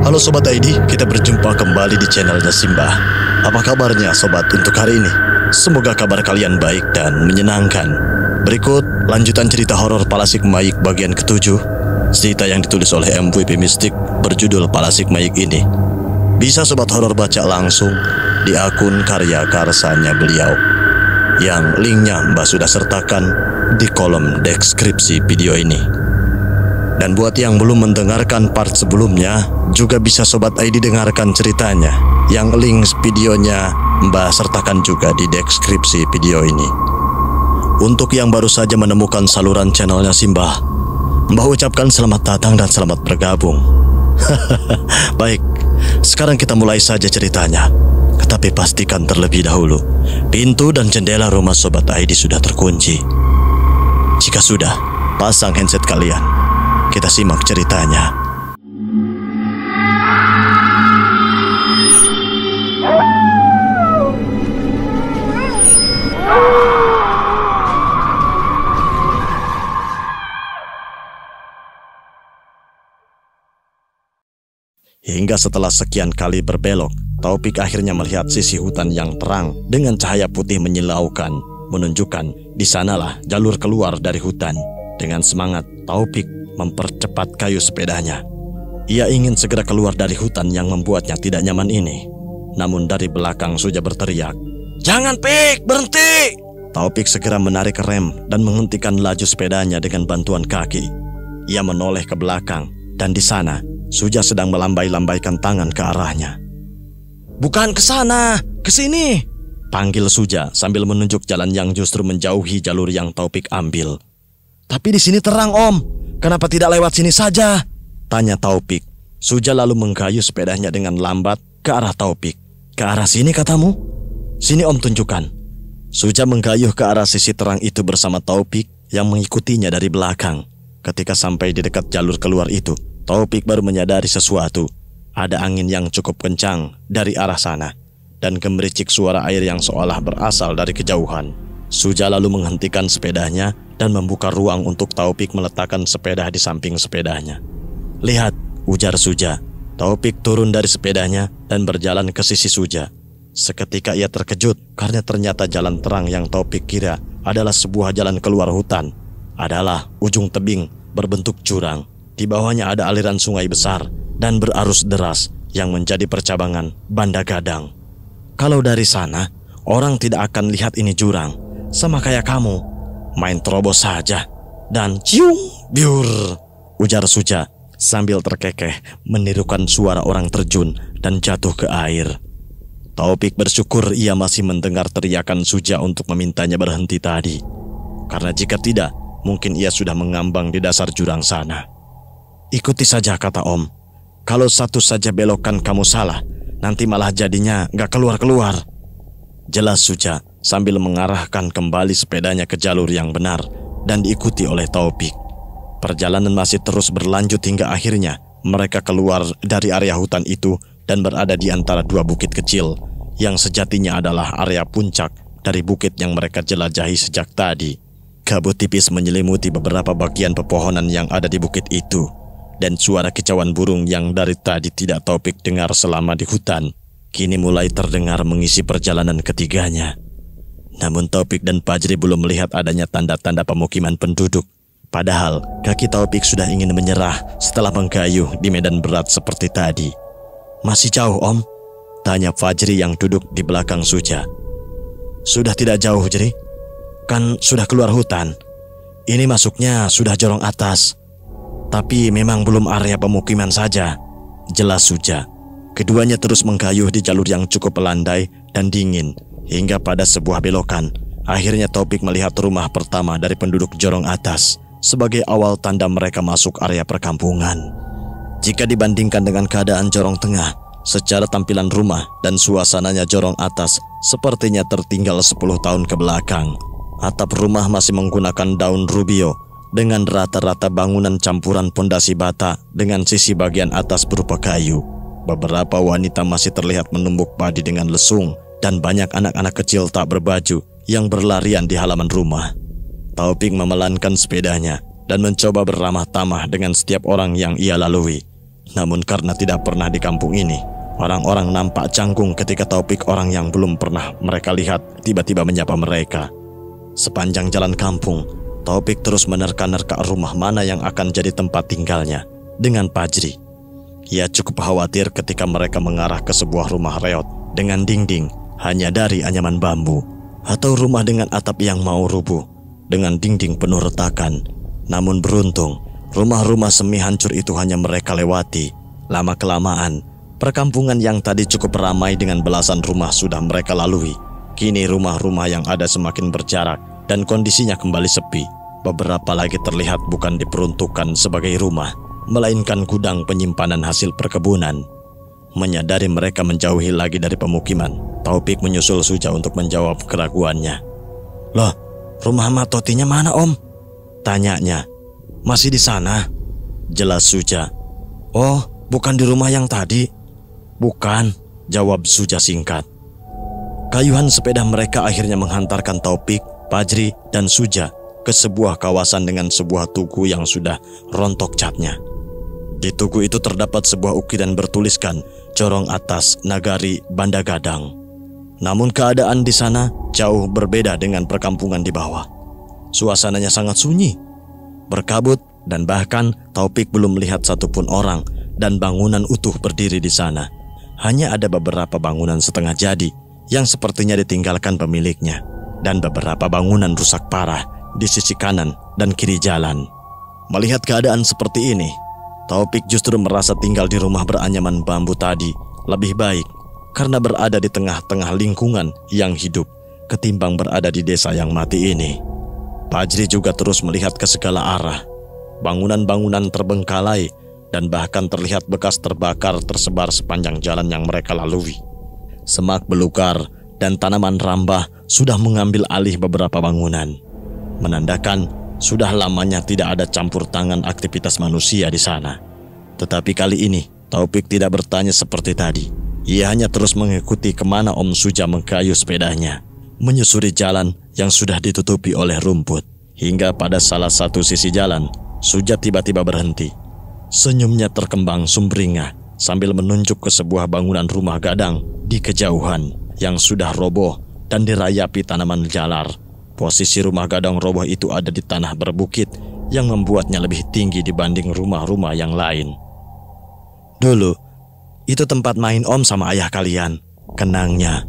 Halo Sobat ID, kita berjumpa kembali di channelnya Simba. Apa kabarnya Sobat untuk hari ini? Semoga kabar kalian baik dan menyenangkan. Berikut lanjutan cerita horor Palasik Mayik bagian ke-7. Cerita yang ditulis oleh MVP Mystic berjudul Palasik Mayik ini bisa Sobat horor baca langsung di akun karya karsanya beliau, yang linknya Mbak sudah sertakan di kolom deskripsi video ini. Dan buat yang belum mendengarkan part sebelumnya, juga bisa Sobat ID dengarkan ceritanya, yang link videonya Mbak sertakan juga di deskripsi video ini. Untuk yang baru saja menemukan saluran channelnya Simba, Mbak ucapkan selamat datang dan selamat bergabung. Baik, sekarang kita mulai saja ceritanya. Tetapi pastikan terlebih dahulu pintu dan jendela rumah Sobat ID sudah terkunci. Jika sudah, pasang handset kalian. Kita simak ceritanya. Hingga setelah sekian kali berbelok, Taufik akhirnya melihat sisi hutan yang terang dengan cahaya putih menyilaukan, menunjukkan di sanalah jalur keluar dari hutan. Dengan semangat, Taufik mempercepat kayu sepedanya. Ia ingin segera keluar dari hutan yang membuatnya tidak nyaman ini. Namun dari belakang Suja berteriak, "Jangan, Pik, berhenti!" Taufik segera menarik rem dan menghentikan laju sepedanya dengan bantuan kaki. Ia menoleh ke belakang dan di sana Suja sedang melambai-lambaikan tangan ke arahnya. "Bukan ke sana, ke sini!" panggil Suja sambil menunjuk jalan yang justru menjauhi jalur yang Taufik ambil. "Tapi di sini terang, Om. Kenapa tidak lewat sini saja?" tanya Taufik. Suja lalu menggayu sepedanya dengan lambat ke arah Taufik. "Ke arah sini katamu? Sini Om tunjukkan." Suja menggayuh ke arah sisi terang itu bersama Taufik yang mengikutinya dari belakang. Ketika sampai di dekat jalur keluar itu, Taufik baru menyadari sesuatu. Ada angin yang cukup kencang dari arah sana dan gemericik suara air yang seolah berasal dari kejauhan. Suja lalu menghentikan sepedanya dan membuka ruang untuk Taufik meletakkan sepeda di samping sepedanya. "Lihat," ujar Suja. Taufik turun dari sepedanya dan berjalan ke sisi Suja. Seketika ia terkejut karena ternyata jalan terang yang Taufik kira adalah sebuah jalan keluar hutan adalah ujung tebing berbentuk jurang. Di bawahnya ada aliran sungai besar dan berarus deras yang menjadi percabangan Banda Gadang. "Kalau dari sana, orang tidak akan lihat ini jurang. Sama kayak kamu, main terobos saja dan cium biur," ujar Suja sambil terkekeh menirukan suara orang terjun dan jatuh ke air. Taufik bersyukur ia masih mendengar teriakan Suja untuk memintanya berhenti tadi, karena jika tidak, mungkin ia sudah mengambang di dasar jurang sana. "Ikuti saja," kata Om. "Kalau satu saja belokan kamu salah, nanti malah jadinya gak keluar-keluar," jelas Suja sambil mengarahkan kembali sepedanya ke jalur yang benar dan diikuti oleh Taufik. Perjalanan masih terus berlanjut hingga akhirnya mereka keluar dari area hutan itu dan berada di antara dua bukit kecil yang sejatinya adalah area puncak dari bukit yang mereka jelajahi sejak tadi. Kabut tipis menyelimuti beberapa bagian pepohonan yang ada di bukit itu, dan suara kicauan burung yang dari tadi tidak Taufik dengar selama di hutan kini mulai terdengar mengisi perjalanan ketiganya. Namun Taufik dan Fajri belum melihat adanya tanda-tanda pemukiman penduduk. Padahal kaki Taufik sudah ingin menyerah setelah menggayuh di medan berat seperti tadi. "Masih jauh, Om?" tanya Fajri yang duduk di belakang Suja. "Sudah tidak jauh, Jri. Kan sudah keluar hutan. Ini masuknya sudah jorong atas. Tapi memang belum area pemukiman saja," jelas Suja. Keduanya terus menggayuh di jalur yang cukup landai dan dingin. Hingga pada sebuah belokan, akhirnya Taufik melihat rumah pertama dari penduduk jorong atas sebagai awal tanda mereka masuk area perkampungan. Jika dibandingkan dengan keadaan jorong tengah, secara tampilan rumah dan suasananya jorong atas sepertinya tertinggal 10 tahun ke belakang. Atap rumah masih menggunakan daun rubio dengan rata-rata bangunan campuran pondasi bata dengan sisi bagian atas berupa kayu. Beberapa wanita masih terlihat menumbuk padi dengan lesung dan banyak anak-anak kecil tak berbaju yang berlarian di halaman rumah. Taufik memelankan sepedanya dan mencoba beramah tamah dengan setiap orang yang ia lalui. Namun karena tidak pernah di kampung ini, orang-orang nampak canggung ketika Taufik, orang yang belum pernah mereka lihat, tiba-tiba menyapa mereka. Sepanjang jalan kampung, Taufik terus menerka-nerka rumah mana yang akan jadi tempat tinggalnya dengan Fajri. Ia cukup khawatir ketika mereka mengarah ke sebuah rumah reot dengan dinding hanya dari anyaman bambu, atau rumah dengan atap yang mau rubuh dengan dinding penuh retakan. Namun beruntung, rumah-rumah semi hancur itu hanya mereka lewati. Lama-kelamaan, perkampungan yang tadi cukup ramai dengan belasan rumah sudah mereka lalui. Kini rumah-rumah yang ada semakin berjarak dan kondisinya kembali sepi. Beberapa lagi terlihat bukan diperuntukkan sebagai rumah, melainkan gudang penyimpanan hasil perkebunan. Menyadari mereka menjauhi lagi dari pemukiman, Taufik menyusul Suja untuk menjawab keraguannya. "Loh, rumah Mak Totinya mana, Om?" tanyanya. "Masih di sana," jelas Suja. "Oh, bukan di rumah yang tadi?" "Bukan," jawab Suja singkat. Kayuhan sepeda mereka akhirnya menghantarkan Taufik, Fajri, dan Suja ke sebuah kawasan dengan sebuah tugu yang sudah rontok catnya. Di tugu itu terdapat sebuah ukiran bertuliskan Corong Atas Nagari Banda Gadang. Namun keadaan di sana jauh berbeda dengan perkampungan di bawah. Suasananya sangat sunyi, berkabut, dan bahkan Taufik belum melihat satupun orang dan bangunan utuh berdiri di sana. Hanya ada beberapa bangunan setengah jadi yang sepertinya ditinggalkan pemiliknya, dan beberapa bangunan rusak parah di sisi kanan dan kiri jalan. Melihat keadaan seperti ini, Taufik justru merasa tinggal di rumah beranyaman bambu tadi lebih baik, karena berada di tengah-tengah lingkungan yang hidup ketimbang berada di desa yang mati ini. Fajri juga terus melihat ke segala arah. Bangunan-bangunan terbengkalai dan bahkan terlihat bekas terbakar tersebar sepanjang jalan yang mereka lalui. Semak belukar dan tanaman rambah sudah mengambil alih beberapa bangunan, menandakan sudah lamanya tidak ada campur tangan aktivitas manusia di sana. Tetapi kali ini Taufik tidak bertanya seperti tadi. Ia hanya terus mengikuti kemana Om Suja mengkayu sepedanya, menyusuri jalan yang sudah ditutupi oleh rumput. Hingga pada salah satu sisi jalan, Suja tiba-tiba berhenti. Senyumnya terkembang sumringah sambil menunjuk ke sebuah bangunan rumah gadang di kejauhan yang sudah roboh dan dirayapi tanaman jalar. Posisi rumah gadang roboh itu ada di tanah berbukit yang membuatnya lebih tinggi dibanding rumah-rumah yang lain. "Dulu, itu tempat main Om sama ayah kalian," kenangnya.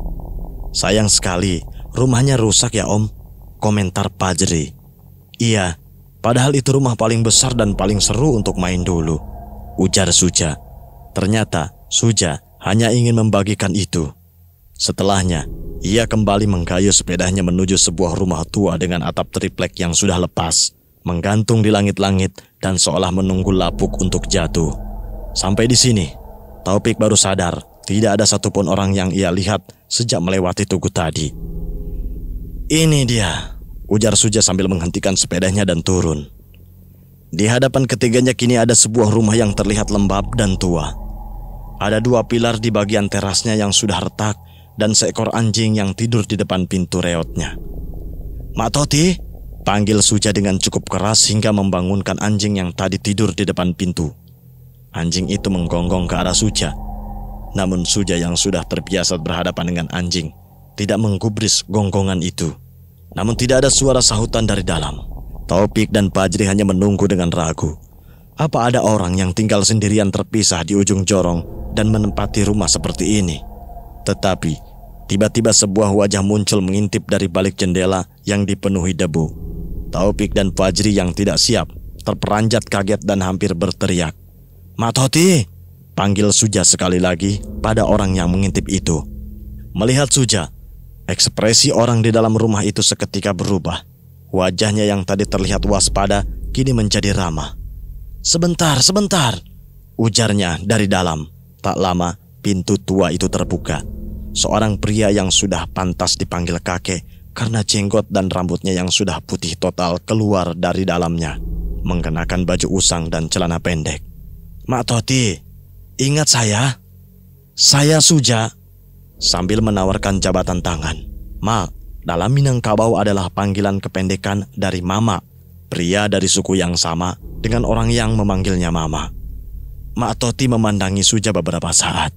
"Sayang sekali, rumahnya rusak ya Om," komentar Fajri. "Iya, padahal itu rumah paling besar dan paling seru untuk main dulu," ujar Suja. Ternyata Suja hanya ingin membagikan itu. Setelahnya, ia kembali mengkayu sepedanya menuju sebuah rumah tua dengan atap triplek yang sudah lepas, menggantung di langit-langit dan seolah menunggu lapuk untuk jatuh. Sampai di sini, Taufik baru sadar tidak ada satupun orang yang ia lihat sejak melewati tugu tadi. "Ini dia," ujar Suja sambil menghentikan sepedanya dan turun. Di hadapan ketiganya kini ada sebuah rumah yang terlihat lembab dan tua. Ada dua pilar di bagian terasnya yang sudah retak dan seekor anjing yang tidur di depan pintu reotnya. "Mak Toti," panggil Suja dengan cukup keras hingga membangunkan anjing yang tadi tidur di depan pintu. Anjing itu menggonggong ke arah Suja. Namun Suja yang sudah terbiasa berhadapan dengan anjing tidak menggubris gonggongan itu. Namun tidak ada suara sahutan dari dalam. Taufik dan Fajri hanya menunggu dengan ragu. Apa ada orang yang tinggal sendirian terpisah di ujung jorong dan menempati rumah seperti ini? Tetapi tiba-tiba sebuah wajah muncul mengintip dari balik jendela yang dipenuhi debu. Taufik dan Fajri yang tidak siap terperanjat kaget dan hampir berteriak. "Mak Toti!" panggil Suja sekali lagi pada orang yang mengintip itu. Melihat Suja, ekspresi orang di dalam rumah itu seketika berubah. Wajahnya yang tadi terlihat waspada kini menjadi ramah. "Sebentar, sebentar," ujarnya dari dalam. Tak lama pintu tua itu terbuka. Seorang pria yang sudah pantas dipanggil kakek karena jenggot dan rambutnya yang sudah putih total keluar dari dalamnya, mengenakan baju usang dan celana pendek. "Mak Toti, ingat saya? Saya Suja," sambil menawarkan jabatan tangan. "Mak, dalam Minangkabau adalah panggilan kependekan dari Mama, pria dari suku yang sama dengan orang yang memanggilnya Mama." Mak Toti memandangi Suja beberapa saat.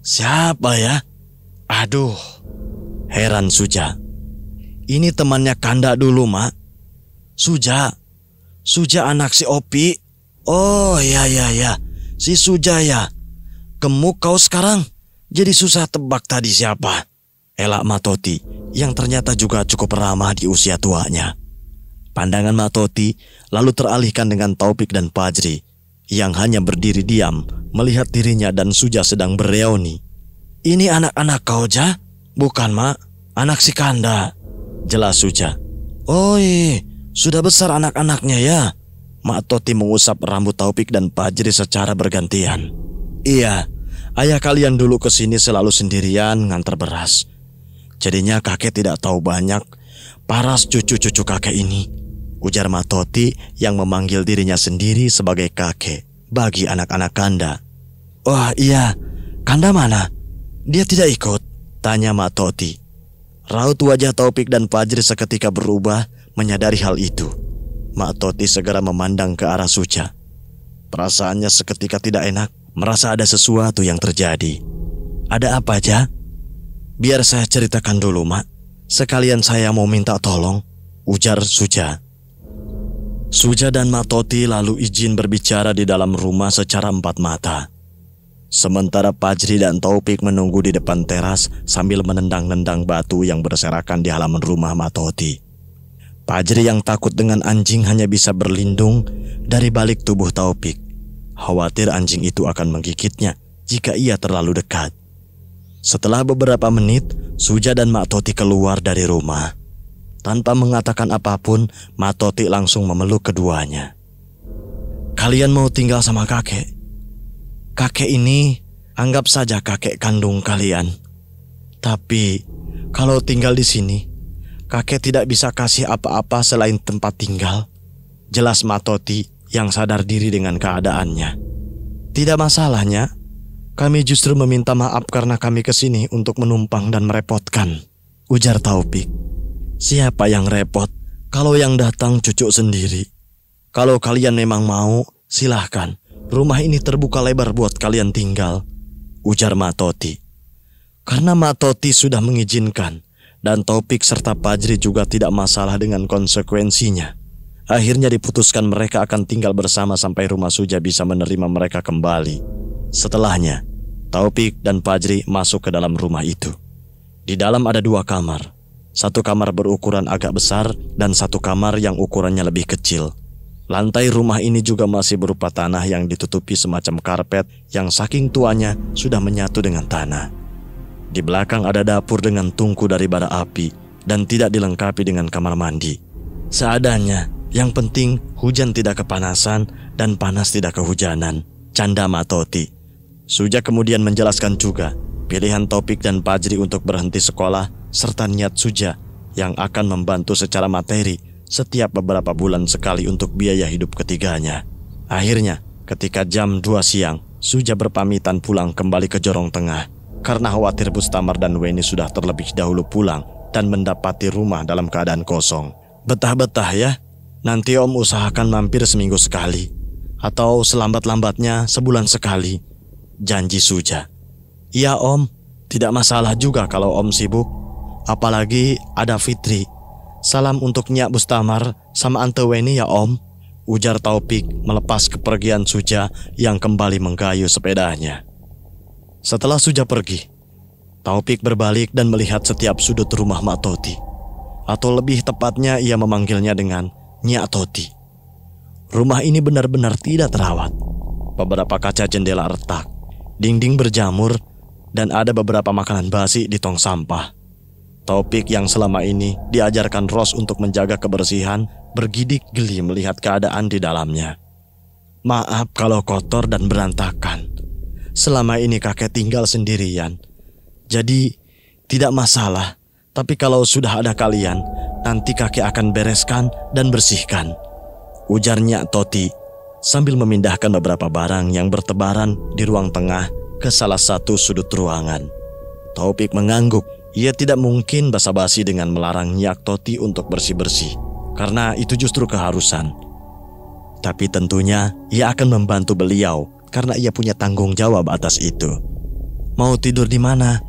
Siapa ya? Aduh, heran Suja. Ini temannya Kanda dulu, Mak. Suja anak si Opi. Oh ya, si Suja ya. Gemuk kau sekarang, jadi susah tebak tadi siapa. Elak Mak Toti yang ternyata juga cukup ramah di usia tuanya. Pandangan Mak Toti lalu teralihkan dengan Taufik dan Fajri yang hanya berdiri diam melihat dirinya dan Suja sedang bereuni. Ini anak-anak kau, Ja? Bukan, Mak. Anak si Kanda. Jelas Suja. Oh iya, sudah besar anak-anaknya ya? Mak Toti mengusap rambut Taufik dan Fajri secara bergantian. Iya, ayah kalian dulu kesini selalu sendirian ngantar beras. Jadinya kakek tidak tahu banyak paras cucu-cucu kakek ini, ujar Mak Toti yang memanggil dirinya sendiri sebagai kakek bagi anak-anak Kanda. Wah iya, Kanda mana? Dia tidak ikut? Tanya Mak Toti. Raut wajah Taufik dan Fajri seketika berubah menyadari hal itu. Mak Toti segera memandang ke arah Suja. Perasaannya seketika tidak enak, merasa ada sesuatu yang terjadi. Ada apa aja? Biar saya ceritakan dulu, Mak. Sekalian saya mau minta tolong, ujar Suja. Suja dan Mak Toti lalu izin berbicara di dalam rumah secara empat mata. Sementara Fajri dan Taufik menunggu di depan teras sambil menendang-nendang batu yang berserakan di halaman rumah Mak Toti. Fajri yang takut dengan anjing hanya bisa berlindung dari balik tubuh Taufik. Khawatir anjing itu akan menggigitnya jika ia terlalu dekat. Setelah beberapa menit, Suja dan Mak Toti keluar dari rumah. Tanpa mengatakan apapun, Mak Toti langsung memeluk keduanya. Kalian mau tinggal sama kakek? Kakek ini anggap saja kakek kandung kalian. Tapi kalau tinggal di sini, kakek tidak bisa kasih apa-apa selain tempat tinggal. Jelas Mak Toti yang sadar diri dengan keadaannya. Tidak masalahnya. Kami justru meminta maaf karena kami kesini untuk menumpang dan merepotkan, ujar Taufik. Siapa yang repot kalau yang datang cucu sendiri? Kalau kalian memang mau, silahkan. Rumah ini terbuka lebar buat kalian tinggal, ujar Mak Toti. Karena Mak Toti sudah mengizinkan dan Taufik serta Fajri juga tidak masalah dengan konsekuensinya. Akhirnya diputuskan mereka akan tinggal bersama sampai rumah Suja bisa menerima mereka kembali. Setelahnya, Taufik dan Fajri masuk ke dalam rumah itu. Di dalam ada dua kamar. Satu kamar berukuran agak besar dan satu kamar yang ukurannya lebih kecil. Lantai rumah ini juga masih berupa tanah yang ditutupi semacam karpet yang saking tuanya sudah menyatu dengan tanah. Di belakang ada dapur dengan tungku dari bara api dan tidak dilengkapi dengan kamar mandi. Seadanya, yang penting hujan tidak kepanasan dan panas tidak kehujanan, canda Mak Toti. Suja kemudian menjelaskan juga pilihan Taufik dan Fajri untuk berhenti sekolah serta niat Suja yang akan membantu secara materi setiap beberapa bulan sekali untuk biaya hidup ketiganya. Akhirnya, ketika jam 2 siang, Suja berpamitan pulang kembali ke Jorong Tengah karena khawatir Bustamar dan Weni sudah terlebih dahulu pulang dan mendapati rumah dalam keadaan kosong. Betah-betah ya, nanti Om usahakan mampir seminggu sekali atau selambat-lambatnya sebulan sekali, janji Suja. Iya Om, tidak masalah juga kalau Om sibuk. Apalagi ada Fitri. Salam untuk Nyak Bustamar sama Ante Weni ya Om, ujar Taufik melepas kepergian Suja yang kembali menggayuh sepedanya. Setelah Suja pergi, Taufik berbalik dan melihat setiap sudut rumah Mak Toti. Atau lebih tepatnya ia memanggilnya dengan Nyak Toti. Rumah ini benar-benar tidak terawat. Beberapa kaca jendela retak, dinding berjamur, dan ada beberapa makanan basi di tong sampah. Taufik yang selama ini diajarkan Ros untuk menjaga kebersihan bergidik geli melihat keadaan di dalamnya. Maaf kalau kotor dan berantakan. Selama ini kakek tinggal sendirian, jadi tidak masalah. Tapi kalau sudah ada kalian, nanti kakek akan bereskan dan bersihkan, ujarnya Toti sambil memindahkan beberapa barang yang bertebaran di ruang tengah ke salah satu sudut ruangan. Taufik mengangguk. Ia tidak mungkin basa-basi dengan melarang Nyak Toti untuk bersih-bersih, karena itu justru keharusan. Tapi tentunya ia akan membantu beliau karena ia punya tanggung jawab atas itu. Mau tidur di mana?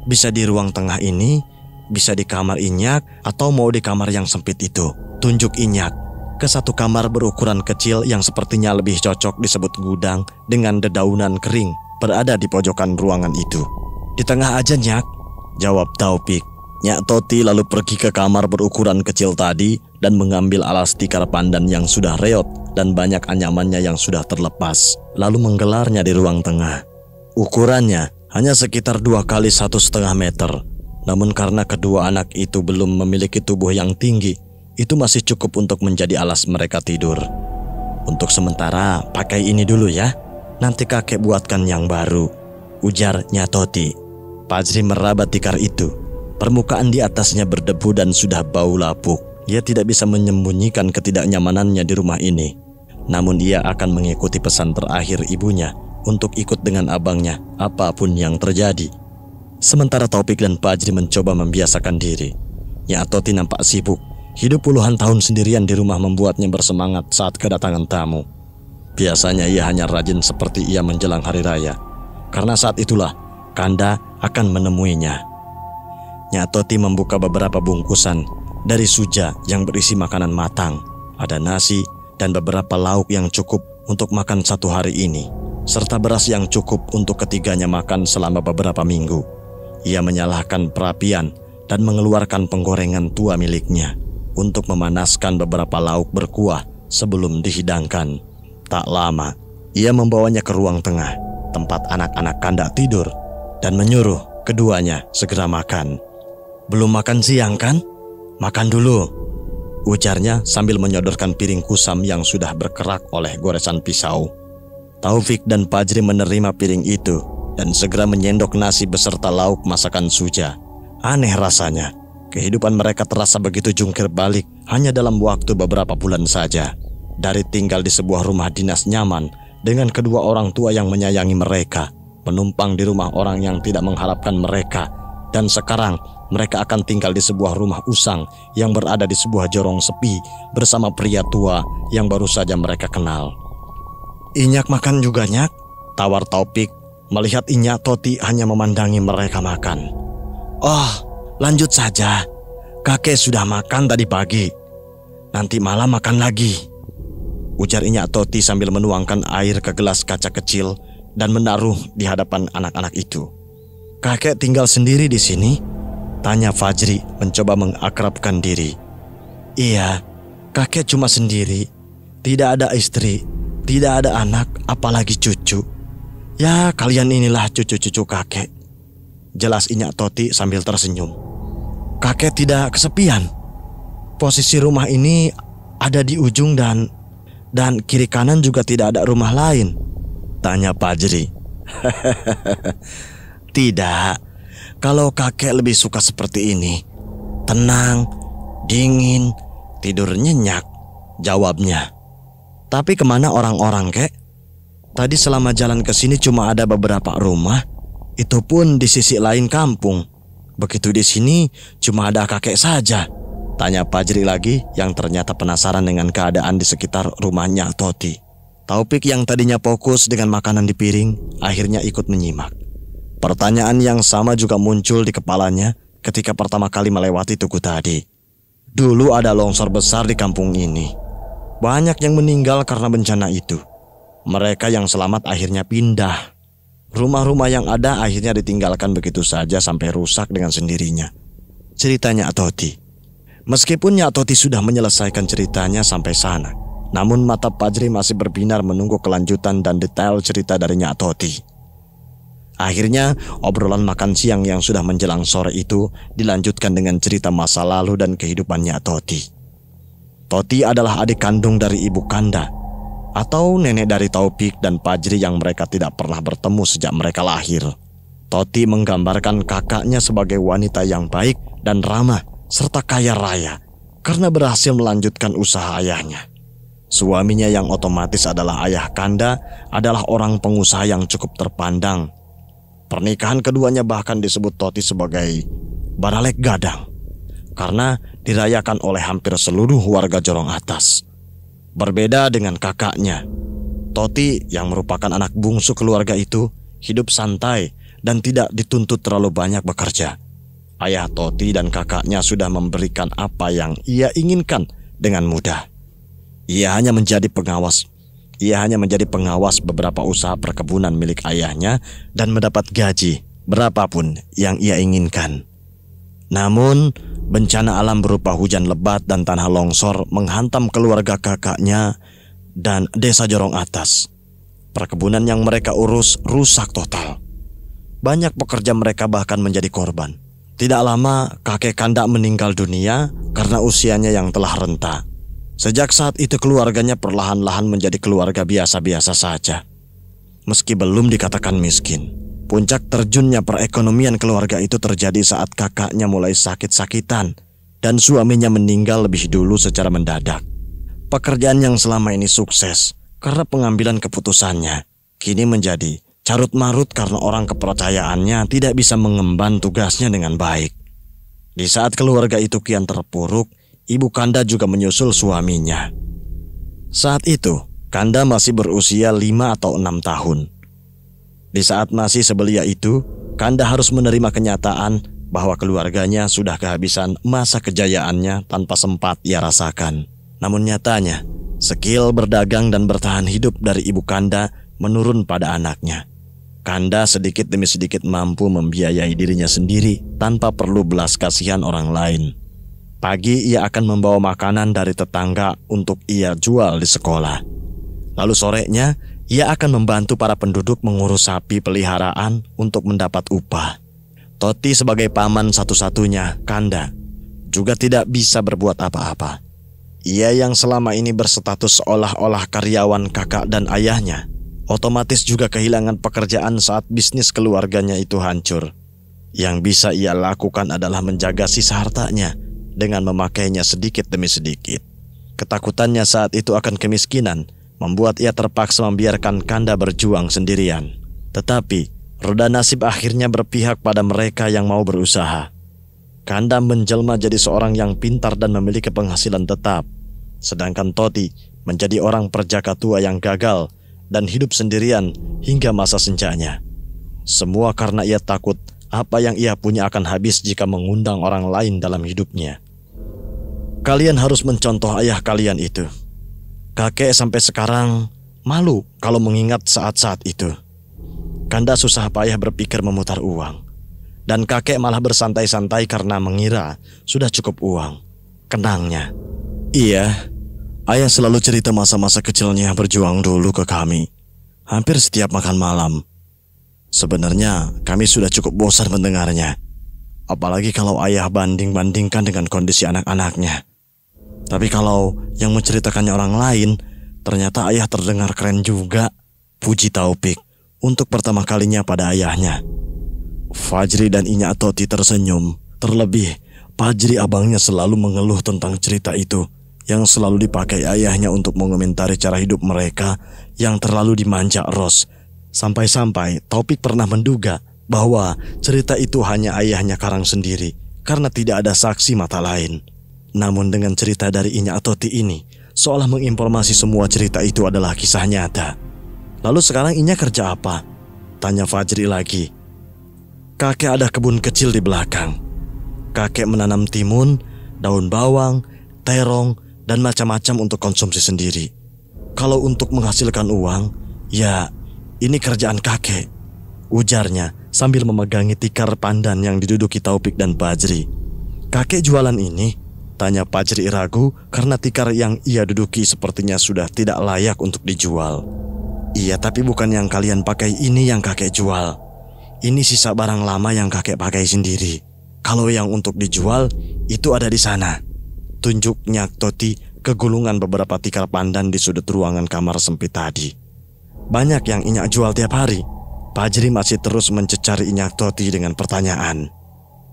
Bisa di ruang tengah ini, bisa di kamar Inyak, atau mau di kamar yang sempit itu. Tunjuk Inyak ke satu kamar berukuran kecil yang sepertinya lebih cocok disebut gudang dengan dedaunan kering berada di pojokan ruangan itu. Di tengah aja, Nyak, jawab Taufik. Nyak Toti lalu pergi ke kamar berukuran kecil tadi dan mengambil alas tikar pandan yang sudah reot dan banyak anyamannya yang sudah terlepas, lalu menggelarnya di ruang tengah. Ukurannya hanya sekitar 2 kali 1,5 meter. Namun karena kedua anak itu belum memiliki tubuh yang tinggi, itu masih cukup untuk menjadi alas mereka tidur. Untuk sementara pakai ini dulu ya, nanti kakek buatkan yang baru, ujar Nyak Toti. Fajri meraba tikar itu. Permukaan di atasnya berdebu dan sudah bau lapuk. Ia tidak bisa menyembunyikan ketidaknyamanannya di rumah ini. Namun ia akan mengikuti pesan terakhir ibunya untuk ikut dengan abangnya apapun yang terjadi. Sementara Taufik dan Fajri mencoba membiasakan diri. Nyak Toti nampak sibuk. Hidup puluhan tahun sendirian di rumah membuatnya bersemangat saat kedatangan tamu. Biasanya ia hanya rajin seperti ia menjelang hari raya, karena saat itulah Kanda akan menemuinya. Nyak Toti membuka beberapa bungkusan dari suja yang berisi makanan matang. Ada nasi dan beberapa lauk yang cukup untuk makan 1 hari ini, serta beras yang cukup untuk ketiganya makan selama beberapa minggu. Ia menyalakan perapian dan mengeluarkan penggorengan tua miliknya untuk memanaskan beberapa lauk berkuah sebelum dihidangkan. Tak lama, ia membawanya ke ruang tengah, tempat anak-anak Kanda tidur, dan menyuruh keduanya segera makan. Belum makan siang kan? Makan dulu, ujarnya sambil menyodorkan piring kusam yang sudah berkerak oleh goresan pisau. Taufik dan Fajri menerima piring itu dan segera menyendok nasi beserta lauk masakan suja. Aneh rasanya, kehidupan mereka terasa begitu jungkir balik hanya dalam waktu beberapa bulan saja. Dari tinggal di sebuah rumah dinas nyaman dengan kedua orang tua yang menyayangi mereka, menumpang di rumah orang yang tidak mengharapkan mereka, dan sekarang mereka akan tinggal di sebuah rumah usang yang berada di sebuah jorong sepi bersama pria tua yang baru saja mereka kenal. Inyak makan juga, Nyak, tawar Taufik melihat Nyak Toti hanya memandangi mereka makan. Oh, lanjut saja. Kakek sudah makan tadi pagi. Nanti malam makan lagi, ujar Nyak Toti sambil menuangkan air ke gelas kaca kecil dan menaruh di hadapan anak-anak itu. Kakek tinggal sendiri di sini? Tanya Fajri mencoba mengakrabkan diri. Iya, kakek cuma sendiri. Tidak ada istri, tidak ada anak, apalagi cucu. Ya, kalian inilah cucu-cucu kakek, jelas Nyak Toti sambil tersenyum. Kakek tidak kesepian. Posisi rumah ini ada di ujung dan kiri kanan juga tidak ada rumah lain, tanya Fajri. Tidak. Kalau kakek lebih suka seperti ini, tenang, dingin, tidur nyenyak, jawabnya. Tapi kemana orang-orang, kek? Tadi selama jalan ke sini cuma ada beberapa rumah, itu pun di sisi lain kampung. Begitu di sini cuma ada kakek saja, tanya Fajri lagi yang ternyata penasaran dengan keadaan di sekitar rumahnya Toti. Taufik yang tadinya fokus dengan makanan di piring, akhirnya ikut menyimak. Pertanyaan yang sama juga muncul di kepalanya ketika pertama kali melewati tugu tadi. Dulu ada longsor besar di kampung ini. Banyak yang meninggal karena bencana itu. Mereka yang selamat akhirnya pindah. Rumah-rumah yang ada akhirnya ditinggalkan begitu saja sampai rusak dengan sendirinya, ceritanya Toti. Meskipun Nyak Toti sudah menyelesaikan ceritanya sampai sana, namun mata Fajri masih berbinar menunggu kelanjutan dan detail cerita dari Nyak Toti. Akhirnya, obrolan makan siang yang sudah menjelang sore itu dilanjutkan dengan cerita masa lalu dan kehidupannya Toti. Toti adalah adik kandung dari ibu Kanda, atau nenek dari Taufik dan Fajri yang mereka tidak pernah bertemu sejak mereka lahir. Toti menggambarkan kakaknya sebagai wanita yang baik dan ramah, serta kaya raya, karena berhasil melanjutkan usaha ayahnya. Suaminya yang otomatis adalah ayah Kanda adalah orang pengusaha yang cukup terpandang. Pernikahan keduanya bahkan disebut Toti sebagai Baralek Gadang, karena dirayakan oleh hampir seluruh warga Jorong Atas. Berbeda dengan kakaknya, Toti yang merupakan anak bungsu keluarga itu hidup santai dan tidak dituntut terlalu banyak bekerja. Ayah Toti dan kakaknya sudah memberikan apa yang ia inginkan dengan mudah. Ia hanya menjadi pengawas beberapa usaha perkebunan milik ayahnya dan mendapat gaji berapapun yang ia inginkan. Namun, bencana alam berupa hujan lebat dan tanah longsor menghantam keluarga kakaknya dan desa Jorong Atas. Perkebunan yang mereka urus rusak total. Banyak pekerja mereka bahkan menjadi korban. Tidak lama, kakek Kanda meninggal dunia karena usianya yang telah renta. Sejak saat itu keluarganya perlahan-lahan menjadi keluarga biasa-biasa saja. Meski belum dikatakan miskin, puncak terjunnya perekonomian keluarga itu terjadi saat kakaknya mulai sakit-sakitan dan suaminya meninggal lebih dulu secara mendadak. Pekerjaan yang selama ini sukses karena pengambilan keputusannya, kini menjadi carut-marut karena orang kepercayaannya tidak bisa mengemban tugasnya dengan baik. Di saat keluarga itu kian terpuruk, Ibu Kanda juga menyusul suaminya. Saat itu, Kanda masih berusia 5 atau 6 tahun. Di saat masih sebelia itu, Kanda harus menerima kenyataan bahwa keluarganya sudah kehabisan masa kejayaannya tanpa sempat ia rasakan. Namun nyatanya, skill berdagang dan bertahan hidup dari Ibu Kanda menurun pada anaknya. Kanda sedikit demi sedikit mampu membiayai dirinya sendiri tanpa perlu belas kasihan orang lain. Pagi ia akan membawa makanan dari tetangga untuk ia jual di sekolah. Lalu sorenya ia akan membantu para penduduk mengurus sapi peliharaan untuk mendapat upah. Toti sebagai paman satu-satunya Kanda juga tidak bisa berbuat apa-apa. Ia yang selama ini berstatus seolah-olah karyawan kakak dan ayahnya, otomatis juga kehilangan pekerjaan saat bisnis keluarganya itu hancur. Yang bisa ia lakukan adalah menjaga sisa hartanya dengan memakainya sedikit demi sedikit. Ketakutannya saat itu akan kemiskinan membuat ia terpaksa membiarkan Kanda berjuang sendirian. Tetapi roda nasib akhirnya berpihak pada mereka yang mau berusaha. Kanda menjelma jadi seorang yang pintar dan memiliki penghasilan tetap, sedangkan Toti menjadi orang perjaka tua yang gagal dan hidup sendirian hingga masa senjanya. Semua karena ia takut apa yang ia punya akan habis jika mengundang orang lain dalam hidupnya. Kalian harus mencontoh ayah kalian itu. Kakek sampai sekarang malu kalau mengingat saat-saat itu. Kanda susah payah berpikir memutar uang, dan kakek malah bersantai-santai karena mengira sudah cukup uang. Kenangnya, iya, ayah selalu cerita masa-masa kecilnya berjuang dulu ke kami, hampir setiap makan malam. Sebenarnya kami sudah cukup bosan mendengarnya, apalagi kalau ayah banding-bandingkan dengan kondisi anak-anaknya. Tapi kalau yang menceritakannya orang lain, ternyata ayah terdengar keren juga, puji Taufik untuk pertama kalinya pada ayahnya. Fajri dan Inya Toti tersenyum. Terlebih, Fajri abangnya selalu mengeluh tentang cerita itu yang selalu dipakai ayahnya untuk mengomentari cara hidup mereka yang terlalu dimanja Ros. Sampai-sampai Taufik pernah menduga bahwa cerita itu hanya ayahnya karang sendiri karena tidak ada saksi mata lain. Namun dengan cerita dari Inya Toti ini, seolah menginformasi semua cerita itu adalah kisah nyata. Lalu sekarang Inya kerja apa? Tanya Fajri lagi. Kakek ada kebun kecil di belakang. Kakek menanam timun, daun bawang, terong, dan macam-macam untuk konsumsi sendiri. Kalau untuk menghasilkan uang, ya ini kerjaan kakek, ujarnya sambil memegangi tikar pandan yang diduduki Taufik dan Fajri. Kakek jualan ini? Tanya Fajri ragu karena tikar yang ia duduki sepertinya sudah tidak layak untuk dijual. Iya, tapi bukan yang kalian pakai ini yang kakek jual. Ini sisa barang lama yang kakek pakai sendiri. Kalau yang untuk dijual, itu ada di sana. Tunjuknya Toti ke gulungan beberapa tikar pandan di sudut ruangan kamar sempit tadi. Banyak yang Inya jual tiap hari. Fajri masih terus mencecari Inya Toti dengan pertanyaan.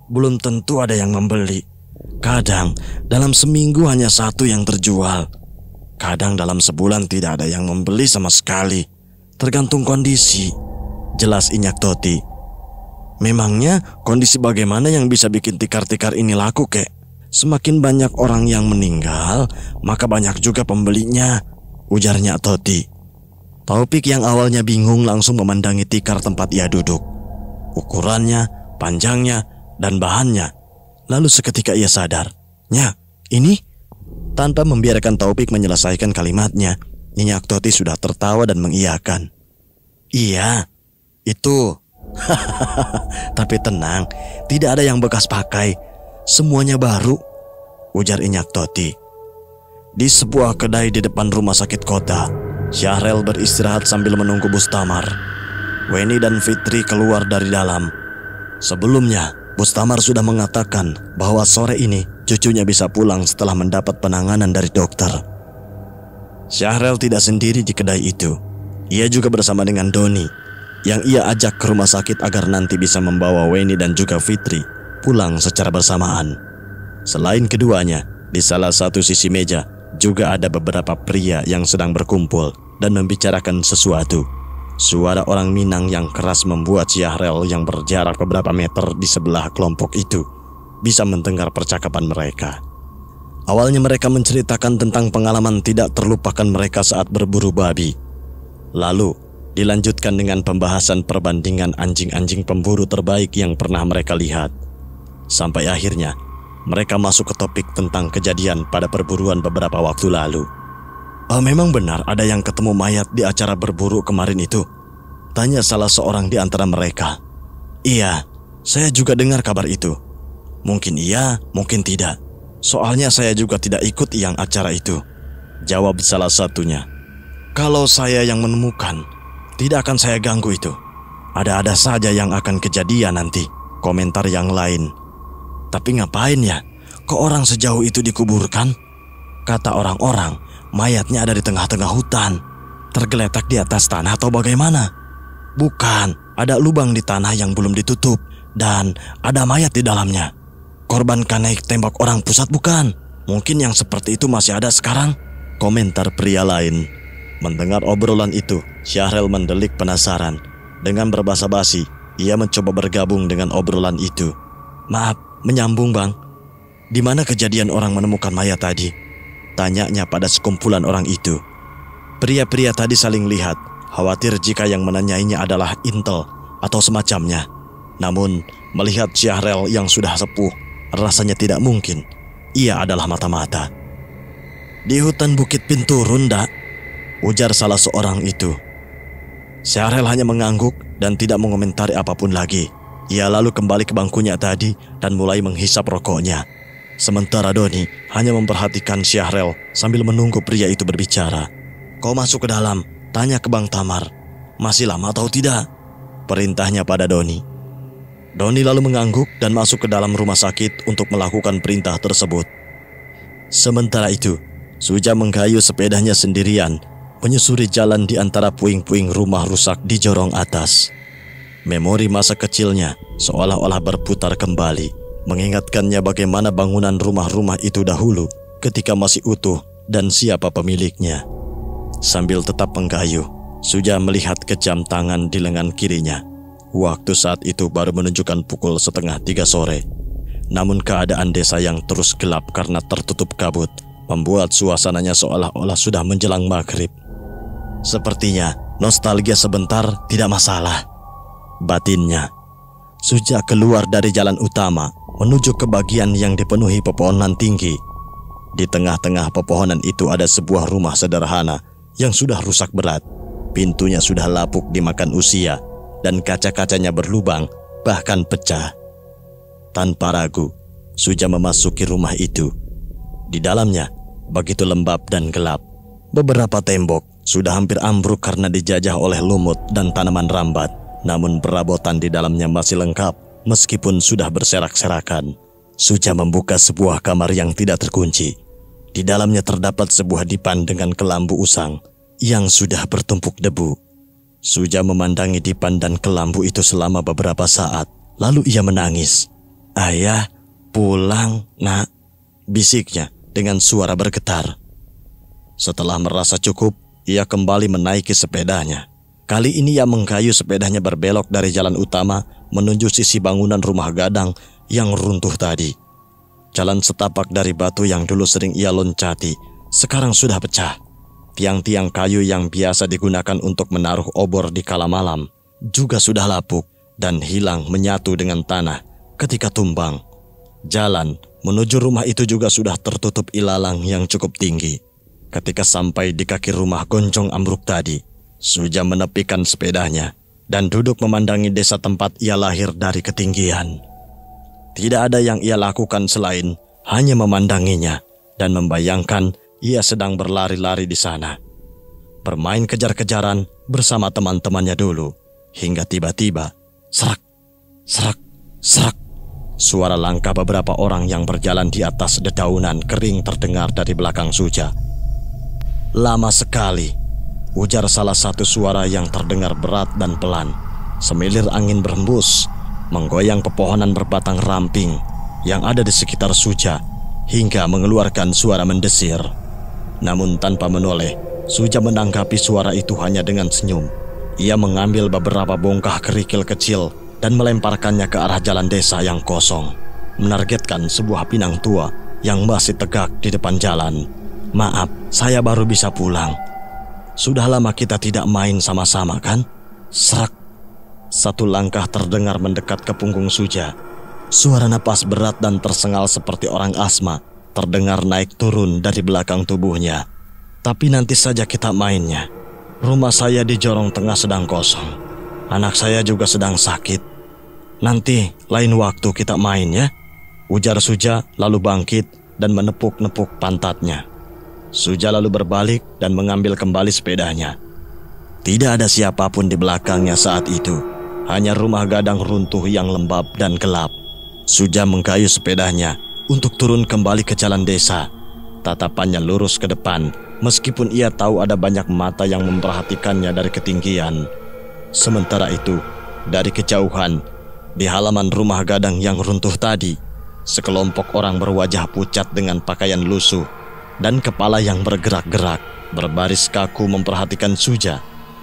Belum tentu ada yang membeli. Kadang dalam seminggu hanya satu yang terjual. Kadang dalam sebulan tidak ada yang membeli sama sekali. Tergantung kondisi, jelas Inya Toti. Memangnya kondisi bagaimana yang bisa bikin tikar-tikar ini laku, kek? Semakin banyak orang yang meninggal, maka banyak juga pembelinya, ujarnya Toti. Taufik yang awalnya bingung langsung memandangi tikar tempat ia duduk. Ukurannya, panjangnya, dan bahannya. Lalu seketika ia sadar. "Nya, ini?" Tanpa membiarkan Taufik menyelesaikan kalimatnya, Nyonya Aktoti sudah tertawa dan mengiyakan. "Iya, itu." "Tapi tenang, tidak ada yang bekas pakai. Semuanya baru," ujar Nyonya Aktoti. Di sebuah kedai di depan rumah sakit kota, Syahrel beristirahat sambil menunggu Bustamar. Weni dan Fitri keluar dari dalam. Sebelumnya, Bustamar sudah mengatakan bahwa sore ini cucunya bisa pulang setelah mendapat penanganan dari dokter. Syahrel tidak sendiri di kedai itu. Ia juga bersama dengan Doni, yang ia ajak ke rumah sakit agar nanti bisa membawa Weni dan juga Fitri pulang secara bersamaan. Selain keduanya, di salah satu sisi meja juga ada beberapa pria yang sedang berkumpul dan membicarakan sesuatu. Suara orang Minang yang keras membuat Syahrel yang berjarak beberapa meter di sebelah kelompok itu bisa mendengar percakapan mereka. Awalnya mereka menceritakan tentang pengalaman tidak terlupakan mereka saat berburu babi. Lalu dilanjutkan dengan pembahasan perbandingan anjing-anjing pemburu terbaik yang pernah mereka lihat. Sampai akhirnya mereka masuk ke topik tentang kejadian pada perburuan beberapa waktu lalu. "Memang benar ada yang ketemu mayat di acara berburu kemarin itu?" tanya salah seorang di antara mereka. "Iya, saya juga dengar kabar itu. Mungkin iya, mungkin tidak. Soalnya saya juga tidak ikut yang acara itu," jawab salah satunya. "Kalau saya yang menemukan, tidak akan saya ganggu itu. Ada-ada saja yang akan kejadian nanti," komentar yang lain. "Tapi ngapain ya? Kok orang sejauh itu dikuburkan? Kata orang-orang, mayatnya ada di tengah-tengah hutan. Tergeletak di atas tanah atau bagaimana?" "Bukan, ada lubang di tanah yang belum ditutup dan ada mayat di dalamnya. Korban naik tembak orang pusat bukan? Mungkin yang seperti itu masih ada sekarang," komentar pria lain. Mendengar obrolan itu, Syahrel mendelik penasaran. Dengan berbahasa basi, ia mencoba bergabung dengan obrolan itu. "Maaf, menyambung bang. Di mana kejadian orang menemukan mayat tadi?" tanyanya pada sekumpulan orang itu. Pria-pria tadi saling lihat, khawatir jika yang menanyainya adalah intel atau semacamnya. Namun, melihat Syahrel yang sudah sepuh, rasanya tidak mungkin. Ia adalah mata-mata. "Di hutan Bukit Pinturun, dak," ujar salah seorang itu. Syahrel hanya mengangguk dan tidak mengomentari apapun lagi. Ia lalu kembali ke bangkunya tadi dan mulai menghisap rokoknya. Sementara Doni hanya memperhatikan Syahrel sambil menunggu pria itu berbicara. "Kau masuk ke dalam, tanya ke Bang Tamar. Masih lama atau tidak?" perintahnya pada Doni. Doni lalu mengangguk dan masuk ke dalam rumah sakit untuk melakukan perintah tersebut. Sementara itu, Suja menggayu sepedanya sendirian, menyusuri jalan di antara puing-puing rumah rusak di jorong atas. Memori masa kecilnya seolah-olah berputar kembali, mengingatkannya bagaimana bangunan rumah-rumah itu dahulu ketika masih utuh dan siapa pemiliknya. Sambil tetap menggayu, Suja melihat ke jam tangan di lengan kirinya. Waktu saat itu baru menunjukkan pukul 2:30 sore. Namun keadaan desa yang terus gelap karena tertutup kabut membuat suasananya seolah-olah sudah menjelang maghrib. Sepertinya nostalgia sebentar tidak masalah, batinnya. Suja keluar dari jalan utama menuju ke bagian yang dipenuhi pepohonan tinggi. Di tengah-tengah pepohonan itu ada sebuah rumah sederhana yang sudah rusak berat. Pintunya sudah lapuk dimakan usia dan kaca-kacanya berlubang, bahkan pecah. Tanpa ragu, Suja memasuki rumah itu. Di dalamnya begitu lembab dan gelap. Beberapa tembok sudah hampir ambruk karena dijajah oleh lumut dan tanaman rambat. Namun perabotan di dalamnya masih lengkap meskipun sudah berserak-serakan. Suja membuka sebuah kamar yang tidak terkunci. Di dalamnya terdapat sebuah dipan dengan kelambu usang yang sudah bertumpuk debu. Suja memandangi dipan dan kelambu itu selama beberapa saat. Lalu ia menangis. "Ayah, pulang, nak," bisiknya dengan suara bergetar. Setelah merasa cukup, ia kembali menaiki sepedanya. Kali ini ia menggayu sepedanya berbelok dari jalan utama menuju sisi bangunan rumah gadang yang runtuh tadi. Jalan setapak dari batu yang dulu sering ia loncati, sekarang sudah pecah. Tiang-tiang kayu yang biasa digunakan untuk menaruh obor di kala malam juga sudah lapuk dan hilang menyatu dengan tanah ketika tumbang. Jalan menuju rumah itu juga sudah tertutup ilalang yang cukup tinggi. Ketika sampai di kaki rumah gonjong ambruk tadi, Suja menepikan sepedanya dan duduk memandangi desa tempat ia lahir dari ketinggian. Tidak ada yang ia lakukan selain hanya memandanginya dan membayangkan ia sedang berlari-lari di sana, bermain kejar-kejaran bersama teman-temannya dulu, hingga tiba-tiba, serak, serak, serak. Suara langkah beberapa orang yang berjalan di atas dedaunan kering terdengar dari belakang Suja. Lama sekali, ujar salah satu suara yang terdengar berat dan pelan. Semilir angin berhembus, menggoyang pepohonan berbatang ramping yang ada di sekitar Suja, hingga mengeluarkan suara mendesir. Namun tanpa menoleh, Suja menanggapi suara itu hanya dengan senyum. Ia mengambil beberapa bongkah kerikil kecil dan melemparkannya ke arah jalan desa yang kosong, menargetkan sebuah pinang tua yang masih tegak di depan jalan. Maaf, saya baru bisa pulang. Sudah lama kita tidak main sama-sama kan? Serak. Satu langkah terdengar mendekat ke punggung Suja. Suara napas berat dan tersengal seperti orang asma terdengar naik turun dari belakang tubuhnya. Tapi nanti saja kita mainnya. Rumah saya di Jorong Tengah sedang kosong. Anak saya juga sedang sakit. Nanti lain waktu kita main ya, ujar Suja lalu bangkit dan menepuk-nepuk pantatnya. Suja lalu berbalik dan mengambil kembali sepedanya. Tidak ada siapapun di belakangnya saat itu, hanya rumah gadang runtuh yang lembab dan gelap. Suja menggayuh sepedanya untuk turun kembali ke jalan desa. Tatapannya lurus ke depan, meskipun ia tahu ada banyak mata yang memperhatikannya dari ketinggian. Sementara itu, dari kejauhan, di halaman rumah gadang yang runtuh tadi, sekelompok orang berwajah pucat dengan pakaian lusuh dan kepala yang bergerak-gerak, berbaris kaku memperhatikan Suja.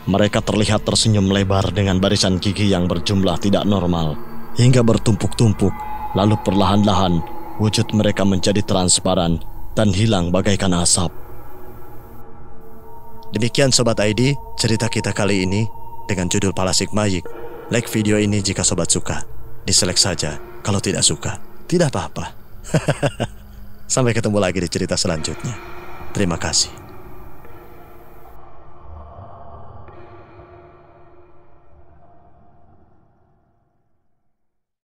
Mereka terlihat tersenyum lebar dengan barisan gigi yang berjumlah tidak normal, hingga bertumpuk-tumpuk, lalu perlahan-lahan wujud mereka menjadi transparan dan hilang bagaikan asap. Demikian Sobat ID, cerita kita kali ini dengan judul Palasik Mayik. Like video ini jika sobat suka, dislike saja kalau tidak suka, tidak apa-apa. Sampai ketemu lagi di cerita selanjutnya. Terima kasih.